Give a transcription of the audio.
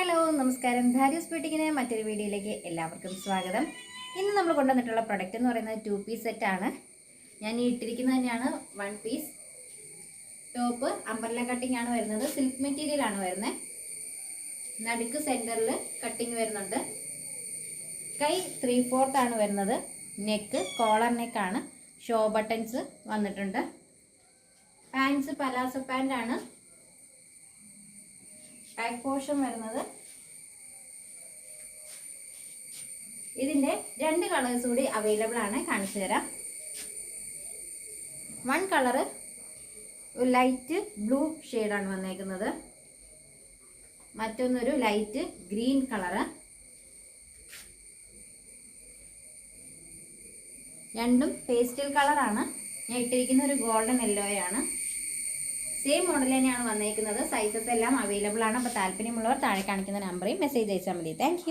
Hello നമസ്കാരം. ധാരിയൂസ് ബ്യൂട്ടിക്കിന് മറ്റൊരു വീഡിയോയിലേക്ക് എല്ലാവർക്കും സ്വാഗതം. ഇന്ന് നമ്മൾ കൊണ്ടുവന്നിട്ടുള്ള പ്രൊഡക്റ്റ് എന്ന് പറയുന്നത് 2 പീസ് സെറ്റാണ്. ഞാൻ ഈ ഇട്ടിരിക്കുന്നത് തന്നെയാണ് 1 പീസ് ടോപ്പ്. അംബ്രല്ല കട്ടിംഗ് ആണ് വരുന്നത്. സിൽക്ക് മെറ്റീരിയൽ ആണ് വരുന്നത്. നടുക്ക് സെൻറ്ററിൽ കട്ടിങ് വരുന്നുണ്ട്. കൈ 3/4 ആണ് വരുന്നത്. നെക്ക് കോളർ നെക്കാണ്. ഷോ ബട്ടൺസ് വന്നിട്ടുണ്ട്. പാൻസ് പലാസോ പാൻ്റ് ആണ്. ബാക്ക് പോർഷൻ വരുന്നത്. ഇതിന്റെ 2 കളേഴ്സ് കൂടി അവൈലബിൾ ആണ്. കാണിച്ചു തരാം. 1 കളറ് ലൈറ്റ് ബ്ലൂ ഷെയ്ഡാണ് വന്നേക്കുന്നത്. മറ്റൊന്നൊരു ലൈറ്റ് ഗ്രീൻ കളറ്. രണ്ടും പേസ്റ്റൽ കളറാണ്. ഞാൻ ഇട്ടിരിക്കുന്ന ഒരു ഗോൾഡൻ യെല്ലോയാണ്. സെയിം മോഡൽ തന്നെയാണ് വന്നേക്കുന്നത്. സൈസസ് എല്ലാം അവൈലബിൾ ആണ്. അപ്പോൾ താല്പര്യമുള്ളവർ താഴെ കാണിക്കുന്ന നമ്പറിൽ മെസ്സേജ് അയച്ചാൽ മതി. താങ്ക്